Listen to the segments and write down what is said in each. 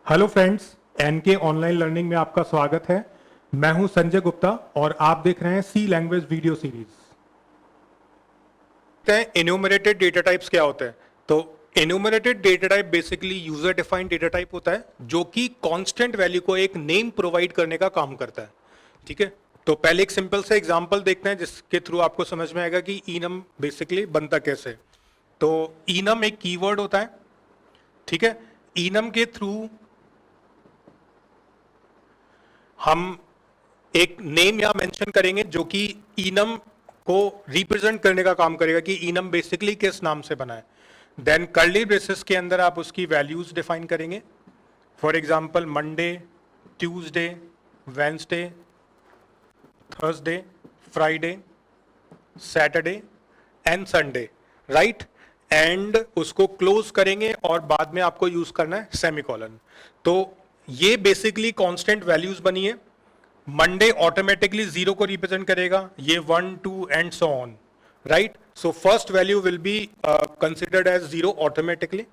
Hello friends, NK online learning में आपका स्वागत है। मैं हूं संजय गुप्ता और आप देख रहे हैं C language video series. Enumerated data types क्या होते हैं? तो enumerated data type basically user defined data type होता है जो कि कांस्टेंट वैल्यू को एक नेम प्रोवाइड करने का काम करता है। ठीक है, तो पहले एक सिंपल से एग्जांपल देखते हैं जिसके थ्रू आपको समझ में आएगा कि इनम बेसिकली बनता कैसे। तो इनम एक कीवर्ड होता है। ठीक है, इनम के थ्रू हम एक नेम यहां मेंशन करेंगे जो कि इनम को रिप्रेजेंट करने का काम करेगा कि इनम बेसिकली किस नाम से बना है। देन कर्ली ब्रेसेस के अंदर आप उसकी वैल्यूज डिफाइन करेंगे। For example Monday, Tuesday, Wednesday, Thursday, Friday, Saturday and Sunday, right. And उसको क्लोज करेंगे और बाद में आपको यूज करना है सेमीकोलन। तो ये बेसिकली कांस्टेंट वैल्यूज बनी है। मंडे ऑटोमेटिकली 0 को रिप्रेजेंट करेगा, ये 1, 2 and so on, right. So first value will be considered as 0 automatically.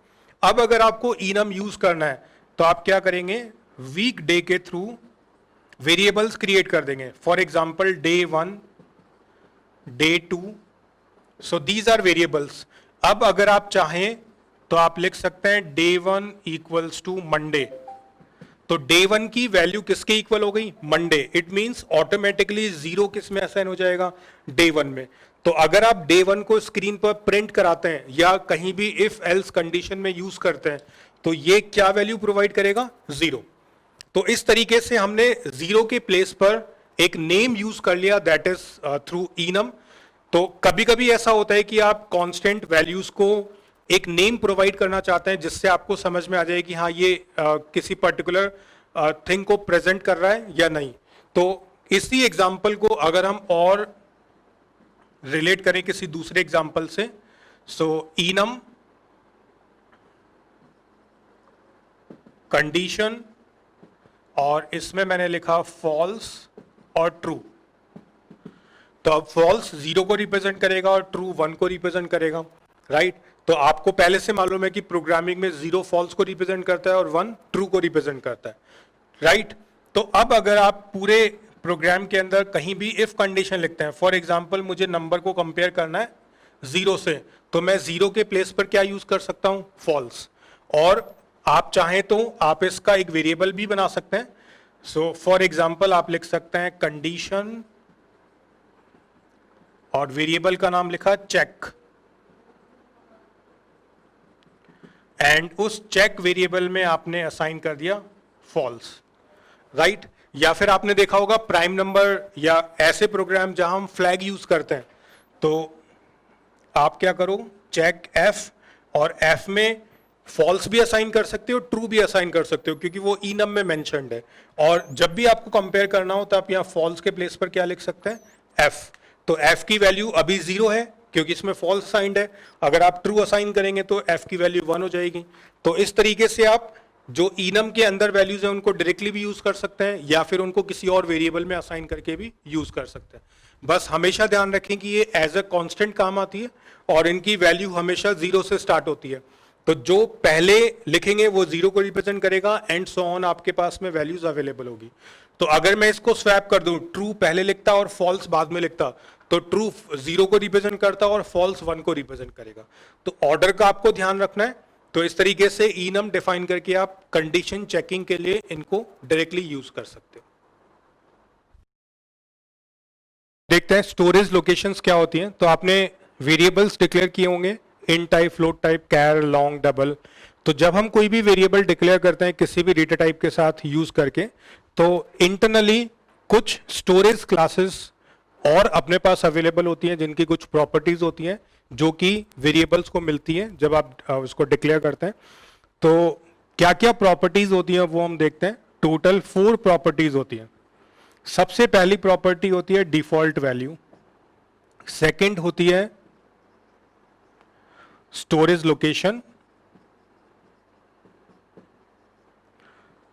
अब अगर आपको इनम यूज करना है तो आप क्या करेंगे, वीक डे के थ्रू वेरिएबल्स क्रिएट कर देंगे। For example day 1, day 2, so these are variables. अब अगर आप चाहें तो आप लिख सकते हैं डे 1 इक्वल्स टू मंडे। तो डे 1 की वैल्यू किसके इक्वल हो गई, मंडे। इट मींस ऑटोमेटिकली 0 किस में असाइन हो जाएगा, डे 1 में। तो अगर आप डे 1 को स्क्रीन पर प्रिंट कराते हैं या कहीं भी इफ एल्स कंडीशन में यूज करते हैं तो ये क्या वैल्यू प्रोवाइड करेगा, 0। तो इस तरीके से हमने 0 के प्लेस पर एक नेम यूज कर लिया, दैट इज थ्रू इनम। तो कभी कभी ऐसा होता है कि आप कांस्टेंट वैल्यूज को एक नेम प्रोवाइड करना चाहते हैं जिससे आपको समझ में आ जाए कि हाँ ये किसी पर्टिकुलर थिंग को प्रेजेंट कर रहा है या नहीं। तो इसी एग्जांपल को अगर हम और रिलेट करें किसी दूसरे एग्जांपल से, सो इनम कंडीशन, और इसमें मैंने लिखा फॉल्स और ट्रू। तो अब फॉल्स 0 को रिप्रेजेंट करेगा और ट्रू 1 को रिप्रेजेंट करेगा, राइट। तो आपको पहले से मालूम है कि प्रोग्रामिंग में 0 फॉल्स को रिप्रेजेंट करता है और 1 ट्रू को रिप्रेजेंट करता है, राइट। तो अब अगर आप पूरे प्रोग्राम के अंदर कहीं भी इफ कंडीशन लिखते हैं, फॉर एग्जांपल मुझे नंबर को कंपेयर करना है 0 से, तो मैं 0 के प्लेस पर क्या यूज कर सकता हूं, फॉल्स। और आप चाहें तो आप इसका एक वेरिएबल भी बना सकते हैं। सो फॉर एग्जांपल आप लिख सकते हैं कंडीशन और वेरिएबल का नाम लिखा चेक, एंड उस चेक वेरिएबल में आपने असाइन कर दिया फॉल्स, राइट। या फिर आपने देखा होगा प्राइम नंबर या ऐसे प्रोग्राम जहां हम फ्लैग यूज करते हैं, तो आप क्या करो, चेक एफ, और एफ में फॉल्स भी असाइन कर सकते हो, ट्रू भी असाइन कर सकते हो क्योंकि वो इनम में मेंशन्ड है। और जब भी आपको कंपेयर करना हो तो आप यहां फॉल्स के प्लेस पर क्या लिख सकते हैं, एफ। तो एफ की वैल्यू अभी 0 है क्योंकि इसमें फॉल्स असाइंड है। अगर आप ट्रू असाइन करेंगे तो एफ की वैल्यू 1 हो जाएगी। तो इस तरीके से आप जो इनम के अंदर वैल्यूज हैं उनको डायरेक्टली भी यूज कर सकते हैं या फिर उनको किसी और वेरिएबल में असाइन करके भी यूज कर सकते हैं। बस हमेशा ध्यान रखें कि ये एज अ कांस्टेंट काम आती है और इनकी वैल्यू हमेशा 0 से स्टार्ट होती है। तो जो पहले लिखेंगे वो 0 को रिप्रेजेंट करेगा एंड सो ऑन आपके पास में वैल्यूज अवेलेबल होगी। तो अगर मैं इसको स्वैप कर दूं, ट्रू पहले लिखता और फॉल्स बाद में लिखता, तो ट्रू 0 को रिप्रेजेंट करता और फॉल्स 1 को रिप्रेजेंट करेगा। तो ऑर्डर का आपको ध्यान रखना है। तो इस तरीके से इनम डिफाइन करके आप कंडीशन चेकिंग के लिए इनको डायरेक्टली यूज कर सकते हो। देखते हैं स्टोरेज लोकेशंस क्या होती हैं। तो आपने वेरिएबल्स डिक्लेयर किए होंगे, इन टाइप, फ्लोट टाइप, कैर, लॉन्ग, डबल। तो जब हम कोई भी वेरिएबल डिक्लेयर करते हैं किसी भी डेटा टाइप के साथ यूज करके, तो इंटरनली कुछ स्टोरेज क्लासेस और अपने पास अवेलेबल होती हैं जिनकी कुछ प्रॉपर्टीज होती हैं जो कि वेरिएबल्स को मिलती हैं जब आप उसको डिक्लेयर करते हैं। तो क्या क्या प्रॉपर्टीज होती हैं वो हम देखते हैं। टोटल 4 प्रॉपर्टीज होती हैं। सबसे पहली प्रॉपर्टी होती है डिफॉल्ट वैल्यू, सेकंड होती है स्टोरेज लोकेशन,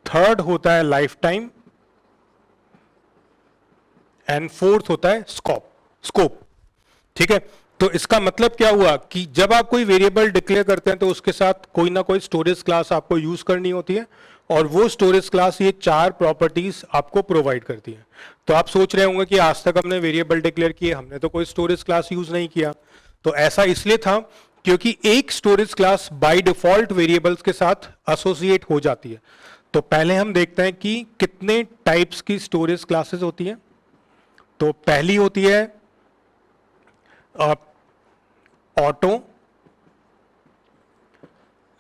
थर्ड होता है लाइफ टाइम, एंड फोर्थ होता है स्कोप। ठीक है, तो इसका मतलब क्या हुआ कि जब आप कोई वेरिएबल डिक्लेयर करते हैं तो उसके साथ कोई ना कोई स्टोरेज क्लास आपको यूज करनी होती है और वो स्टोरेज क्लास ये 4 प्रॉपर्टीज आपको प्रोवाइड करती है। तो आप सोच रहे होंगे कि आज तक हमने वेरिएबल डिक्लेयर किए, हमने तो कोई स्टोरेज क्लास यूज नहीं किया। तो ऐसा इसलिए था क्योंकि एक storage class by default variables के साथ एसोसिएट हो जाती है। तो पहले हम देखते हैं कि कितने टाइप्स की स्टोरेज क्लासेस होती है। तो पहली होती है ऑटो,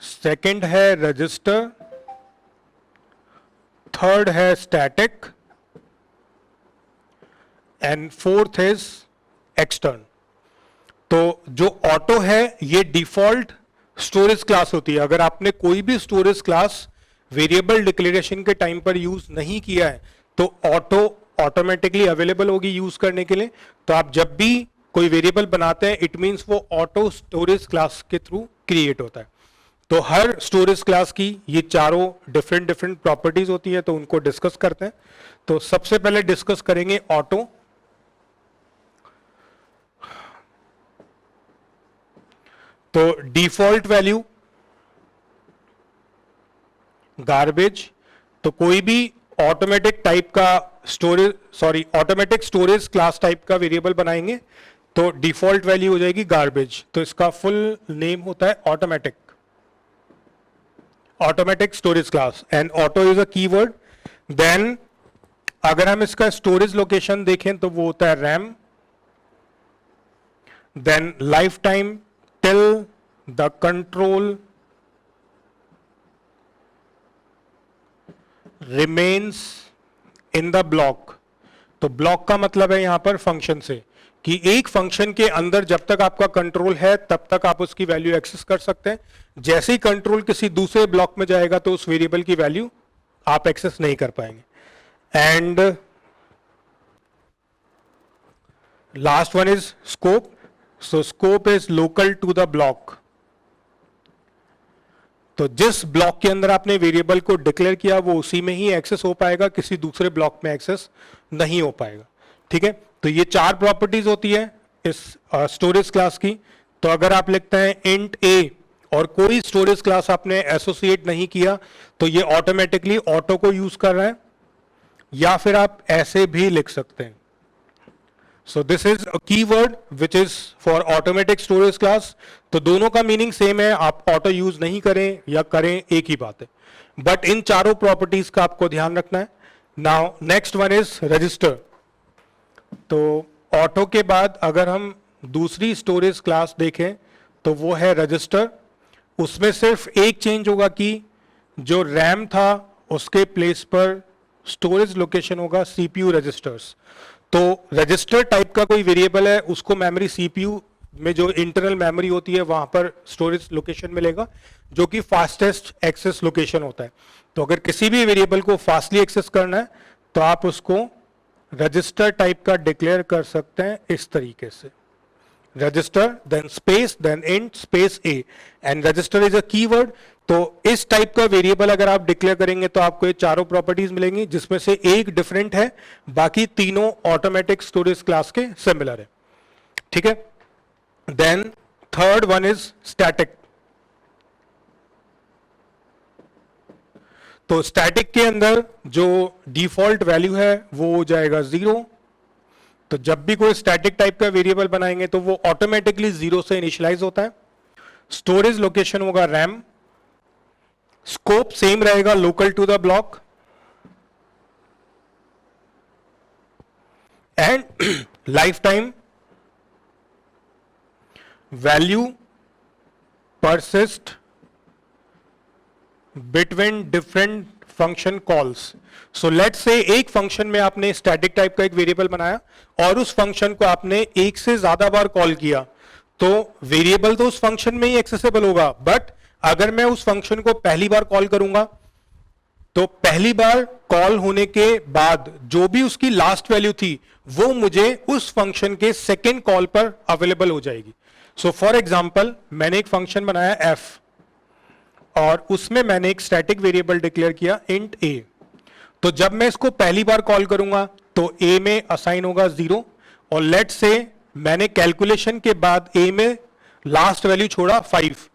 सेकंड है रजिस्टर, थर्ड है static and fourth is extern. तो जो ऑटो है ये डिफॉल्ट स्टोरेज क्लास होती है। अगर आपने कोई भी स्टोरेज क्लास वेरिएबल डिक्लेरेशन के टाइम पर यूज नहीं किया है तो ऑटो ऑटोमेटिकली अवेलेबल होगी यूज करने के लिए। तो आप जब भी कोई वेरिएबल बनाते हैं इट मींस वो ऑटो स्टोरेज क्लास के थ्रू क्रिएट होता है। तो हर स्टोरेज क्लास की ये चारों डिफरेंट प्रॉपर्टीज होती है, तो उनको डिस्कस करते हैं। तो सबसे पहले डिस्कस करेंगे ऑटो। तो डिफॉल्ट वैल्यू गार्बेज। तो कोई भी ऑटोमेटिक टाइप का ऑटोमेटिक स्टोरेज क्लास टाइप का वेरिएबल बनाएंगे तो डिफॉल्ट वैल्यू हो जाएगी गार्बेज। तो इसका फुल नेम होता है automatic storage class and auto is a keyword. Then अगर हम इसका स्टोरेज लोकेशन देखें तो वो होता है RAM. Then life time till the control remains in the block. तो ब्लॉक का मतलब है यहां पर फंक्शन से कि एक फंक्शन के अंदर जब तक आपका कंट्रोल है तब तक आप उसकी वैल्यू एक्सेस कर सकते हैं। जैसे ही कंट्रोल किसी दूसरे ब्लॉक में जाएगा तो उस वेरिएबल की वैल्यू आप एक्सेस नहीं कर पाएंगे। And last one is scope. So scope is local to the block. तो जिस ब्लॉक के अंदर आपने वेरिएबल को डिक्लेयर किया वो उसी में ही एक्सेस हो पाएगा, किसी दूसरे ब्लॉक में एक्सेस नहीं हो पाएगा। ठीक है, तो ये 4 प्रॉपर्टीज होती है इस स्टोरेज क्लास की। तो अगर आप लिखते हैं इंट ए और कोई स्टोरेज क्लास आपने एसोसिएट नहीं किया तो ये ऑटोमेटिकली ऑटो को यूज कर रहा है, या फिर आप ऐसे भी लिख सकते हैं। So this is a keyword which is for automatic storage class। तो दोनों का मीनिंग सेम है, आप ऑटो यूज नहीं करें या करें एक ही बात है, बट इन चारों प्रॉपर्टीज का आपको ध्यान रखना है। Now next one is register. तो ऑटो के बाद अगर हम दूसरी स्टोरेज क्लास देखें तो वो है रजिस्टर। उसमें सिर्फ एक चेंज होगा कि जो रैम था उसके प्लेस पर स्टोरेज लोकेशन होगा सीपीयू रजिस्टर्स। तो रजिस्टर टाइप का कोई वेरिएबल है उसको मेमोरी सीपीयू में जो इंटरनल मेमोरी होती है वहां पर स्टोरेज लोकेशन मिलेगा जो कि फास्टेस्ट एक्सेस लोकेशन होता है। तो अगर किसी भी वेरिएबल को फास्टली एक्सेस करना है तो आप उसको रजिस्टर टाइप का डिक्लेयर कर सकते हैं इस तरीके से, register then space then int space A and register is a keyword. तो इस टाइप का वेरिएबल अगर आप डिक्लेयर करेंगे तो आपको ये चारों प्रॉपर्टीज मिलेंगी जिसमें से एक डिफरेंट है, बाकी तीनों ऑटोमेटिक स्टोरेज क्लास के सिमिलर है। ठीक है, then third one is static. तो स्टैटिक के अंदर जो डिफॉल्ट वैल्यू है वो हो जाएगा 0। तो जब भी कोई स्टैटिक टाइप का वेरिएबल बनाएंगे तो वो ऑटोमेटिकली 0 से इनिशियलाइज होता है। स्टोरेज लोकेशन होगा रैम। स्कोप सेम रहेगा local to the block and life time value persist between different function calls. So let's say एक फंक्शन में आपने स्टैटिक टाइप का एक वेरिएबल बनाया और उस फंक्शन को आपने एक से ज्यादा बार कॉल किया तो वेरिएबल तो उस फंक्शन में ही एक्सेसिबल होगा, बट अगर मैं उस फंक्शन को पहली बार कॉल करूंगा तो पहली बार कॉल होने के बाद जो भी उसकी लास्ट वैल्यू थी वो मुझे उस फंक्शन के सेकेंड कॉल पर अवेलेबल हो जाएगी। सो फॉर एग्जाम्पल मैंने एक फंक्शन बनाया f और उसमें मैंने एक स्टैटिक वेरिएबल डिक्लेयर किया इंट a। तो जब मैं इसको पहली बार कॉल करूंगा तो a में असाइन होगा 0 और लेट से मैंने कैलकुलेशन के बाद a में लास्ट वैल्यू छोड़ा 5।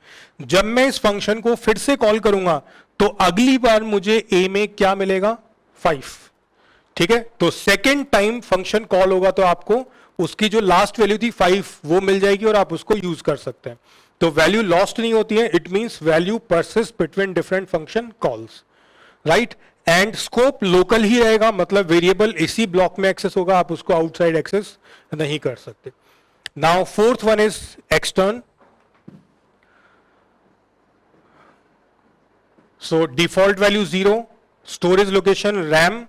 जब मैं इस फंक्शन को फिर से कॉल करूंगा तो अगली बार मुझे a में क्या मिलेगा 5, ठीक है। तो सेकेंड टाइम फंक्शन कॉल होगा तो आपको उसकी जो लास्ट वैल्यू थी 5 वो मिल जाएगी और आप उसको यूज कर सकते हैं। तो वैल्यू लॉस्ट नहीं होती है, it means value persist between different function calls, right. And scope local ही रहेगा, मतलब वेरिएबल इसी ब्लॉक में एक्सेस होगा, आप उसको आउटसाइड एक्सेस नहीं कर सकते। Now fourth one is extern. So default value 0, storage location RAM,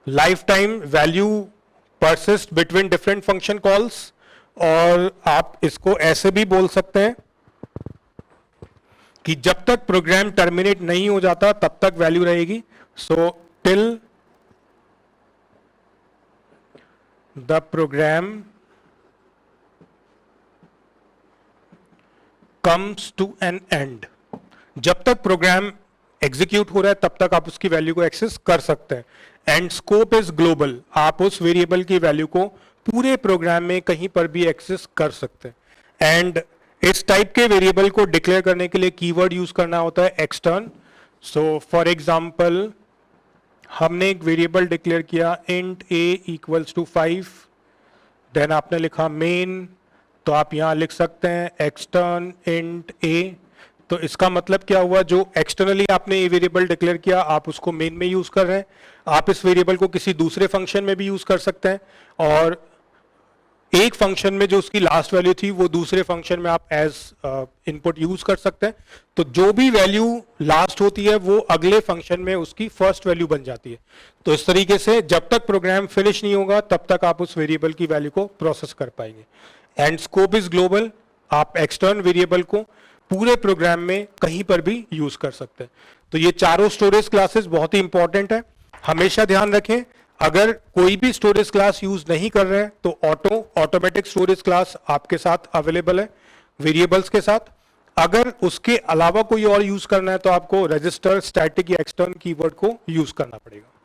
life time value persist between different function calls, और आप इसको ऐसे भी बोल सकते हैं कि जब तक प्रोग्राम टर्मिनेट नहीं हो जाता तब तक वैल्यू रहेगी। So till the program comes to an end, जब तक प्रोग्राम एग्जीक्यूट हो रहा है तब तक आप उसकी वैल्यू को एक्सेस कर सकते हैं। एंड स्कोप इज ग्लोबल, आप उस वेरिएबल की वैल्यू को पूरे प्रोग्राम में कहीं पर भी एक्सेस कर सकते हैं। एंड इस टाइप के वेरिएबल को डिक्लेयर करने के लिए कीवर्ड यूज करना होता है एक्सटर्न। सो फॉर एग्जांपल हमने एक वेरिएबल डिक्लेयर किया int a equals to 5, then आपने लिखा मेन, तो आप यहां लिख सकते हैं एक्सटर्न इंट a। तो इसका मतलब क्या हुआ, जो एक्सटर्नली आपने ये वेरिएबल डिक्लेयर किया आप उसको मेन में यूज कर रहे हैं। आप इस वेरिएबल को किसी दूसरे फंक्शन में भी यूज कर सकते हैं, और एक फंक्शन में जो उसकी लास्ट वैल्यू थी वो दूसरे फंक्शन में आप एज इनपुट यूज कर सकते हैं। तो जो भी वैल्यू लास्ट होती है वो अगले फंक्शन में उसकी फर्स्ट वैल्यू बन जाती है। तो इस तरीके से जब तक प्रोग्राम फिनिश नहीं होगा तब तक आप उस वेरिएबल की वैल्यू को प्रोसेस कर पाएंगे। एंड स्कोप इज ग्लोबल, आप एक्सटर्न वेरिएबल को पूरे प्रोग्राम में कहीं पर भी यूज कर सकते हैं। तो ये चारों स्टोरेज क्लासेस बहुत ही इंपॉर्टेंट है, हमेशा ध्यान रखें। अगर कोई भी स्टोरेज क्लास यूज नहीं कर रहे हैं तो ऑटोमेटिक स्टोरेज क्लास आपके साथ अवेलेबल है वेरिएबल्स के साथ। अगर उसके अलावा कोई और यूज करना है तो आपको रजिस्टर, स्टैटिक या एक्सटर्न कीवर्ड को यूज करना पड़ेगा।